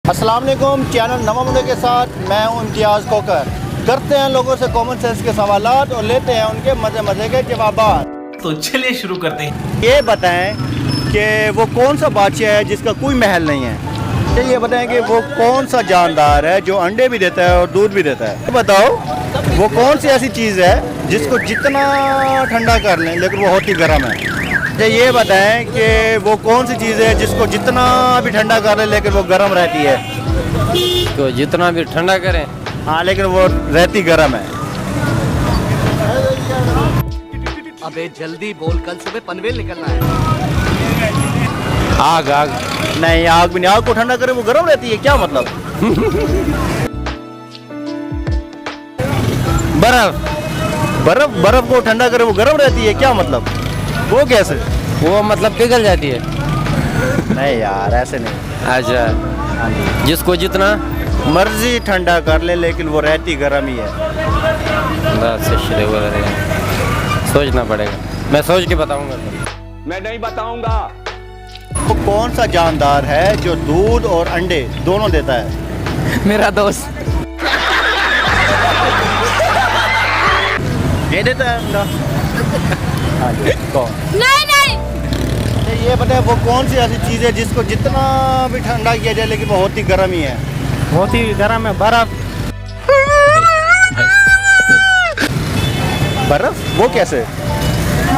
अस्सलाम वालेकुम। चैनल नवा मुद्दे के साथ मैं हूं इम्तियाज़ कोकर। करते हैं लोगों से कॉमन सेंस के सवालात और लेते हैं उनके मज़े के जवाबात। तो चलिए शुरू करते हैं। ये बताएं कि वो कौन सा बादशाह है जिसका कोई महल नहीं है। तो ये बताएं कि वो कौन सा जानदार है जो अंडे भी देता है और दूध भी देता है। बताओ वो कौन सी ऐसी चीज़ है जिसको जितना ठंडा कर लें लेकिन वो होती गर्म है। तो ये बताएं कि वो कौन सी चीज़ है जिसको जितना भी ठंडा कर लें लेकिन वो गर्म रहती है। तो जितना भी ठंडा करें, हाँ, लेकिन वो रहती गर्म है। अबे जल्दी बोल, कल सुबह पनवेल निकलना है। आग आग नहीं, आग भी नहीं। आग को ठंडा करे वो गर्म रहती है, क्या मतलब? बर्फ बर्फ बर्फ को ठंडा करे वो गर्म रहती है, क्या मतलब? वो कैसे? वो मतलब पिघल जाती है। नहीं यार, ऐसे नहीं। अच्छा, जिसको जितना मर्जी ठंडा कर ले लेकिन वो रहती गर्म ही है। बस शुरू हो रहे हैं, सोचना पड़ेगा। मैं सोच के बताऊंगा। मैं नहीं बताऊंगा। वो कौन सा जानदार है जो दूध और अंडे दोनों देता है? मेरा दोस्त ये देता है अंडा? हाँ जी, कौन? नहीं अच्छा, ये बताए वो कौन सी ऐसी चीज़ है जिसको जितना भी ठंडा किया जाए लेकिन वो होती गर्म ही है? बहुत ही गर्म है। बर्फ। बर्फ? वो कैसे?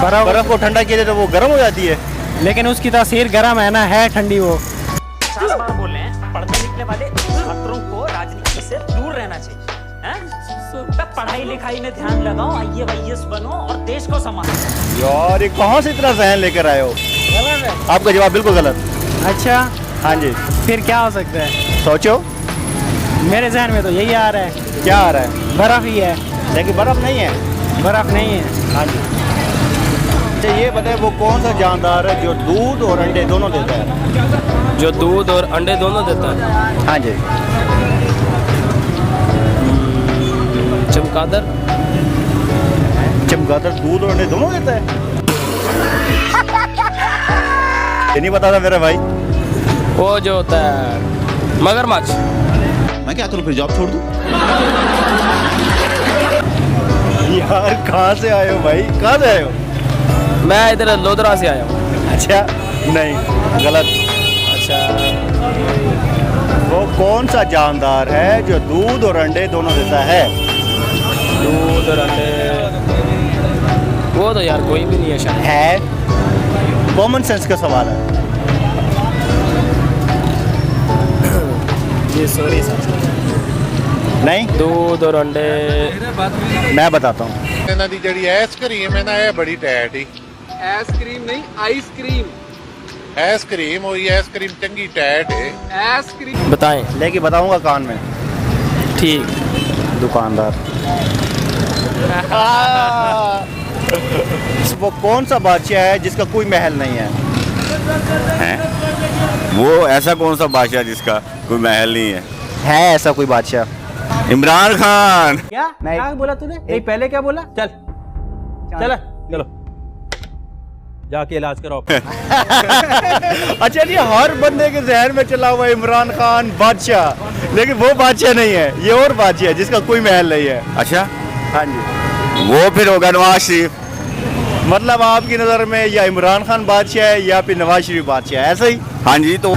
बर्फ बर्फ को ठंडा किया जाए तो वो गर्म हो जाती है। लेकिन उसकी तासीर गर्म है ना, है ठंडी वो। 50 बार बोल रहे हैं, पढ़ने लिखने वाले छात्रों को राजनीति से दूर रहना चाहिए। पढ़ाई लिखाई में ध्यान लगाओ, IAS बनो और देश को संभालो। यार ये कहाँ से इतना जहन लेकर आए हो? आपका जवाब बिल्कुल गलत। अच्छा, हाँ जी, फिर क्या हो सकता है? सोचो। मेरे जहन में तो यही आ रहा है, क्या आ रहा है? बर्फ ही है। लेकिन बर्फ नहीं है। बर्फ नहीं है। हाँ जी। अच्छा, ये बताए वो कौन सा जानदार है जो दूध और अंडे दोनों देता है? जो दूध और अंडे दोनों देता है। हाँ जी। चमगादड़। चमगादड़ दूध और अंडे दोनों देता है? ये नहीं पता था मेरा भाई। वो जो होता है मगरमच्छ। मैं क्या करूं, फिर जॉब छोड़ दूं? यार कहाँ से आए हो भाई, कहाँ से आए हो? मैं इधर लोधरा से आया हूँ। अच्छा, नहीं, गलत। अच्छा, वो कौन सा जानदार है जो दूध और अंडे दोनों देता है? दूध और अंडे, वो तो यार कोई भी नहीं है शायद। है, कॉमन सेंस का सवाल है। जी सॉरी सर। नहीं, दूध और अंडे मैं बताता हूँ। ਇਹਨਾਂ ਦੀ ਜਿਹੜੀ ਆਈਸਕ੍ਰੀਮ ਹੈ ਨਾ, ਇਹ ਬੜੀ ਟੈਟ ਹੀ। आइसक्रीम नहीं, आइसक्रीम। ਆਈਸਕ੍ਰੀਮ ਹੋਈ, ਆਈਸਕ੍ਰੀਮ ਚੰਗੀ ਟੈਟ ਹੈ। आइसक्रीम। बताएं। लेकिन बताऊंगा कान में। ठीक। दुकानदार। वो कौन सा बादशाह है जिसका कोई महल नहीं है? वो ऐसा कौन सा बादशाह जिसका कोई महल नहीं है? है ऐसा कोई बादशाह? इमरान खान। क्या नहीं। क्या बोला तूने? नहीं, पहले क्या बोला? चल चल चलो जाके इलाज कराओ। अच्छा जी, हर बंदे के जहन में चला हुआ इमरान खान बादशाह, लेकिन वो बादशाह नहीं है, ये और बादशाह है जिसका कोई महल नहीं है। अच्छा, हाँ जी। वो फिर होगा नवाज शरीफ। मतलब आपकी नज़र में या इमरान खान बादशाह है या फिर नवाज शरीफ बादशाह है, ऐसा ही? हाँ जी, तो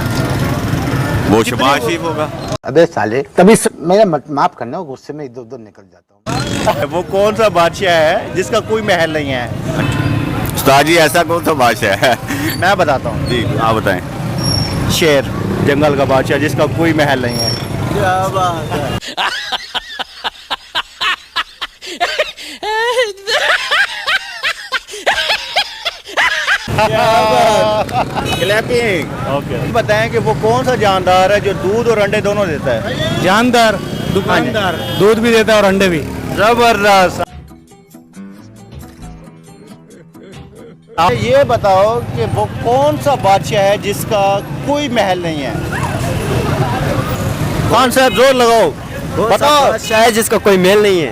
वो शहबाज शरीफ होगा। अबे साले, तभी मेरा माफ करना, गुस्से में इधर उधर निकल जाता हूँ। वो कौन सा बादशाह है जिसका कोई महल नहीं है? उस्ताद जी, ऐसा कौन सा बादशाह है? मैं बताता हूँ। जी, आप बताएं। शेर, जंगल का बादशाह जिसका कोई महल नहीं है। क्या बात है? क्लैपिंग। ओके। बताएं कि वो कौन सा जानदार है जो दूध और अंडे दोनों देता है? जानदार, दुकानदार, दूध भी देता है और अंडे भी। जबरदस्त। ये बताओ कि वो कौन सा बादशाह है जिसका कोई महल नहीं है? खान साहब जोर लगाओ, बताओ। बादशाह है जिसका कोई मेल नहीं है।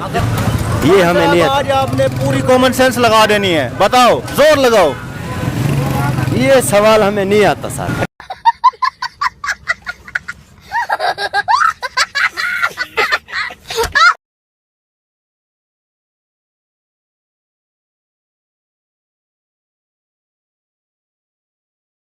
ये हमें नहीं आता। आज आपने पूरी कॉमन सेंस लगा देनी है, बताओ, जोर लगाओ। ये सवाल हमें नहीं आता सर। है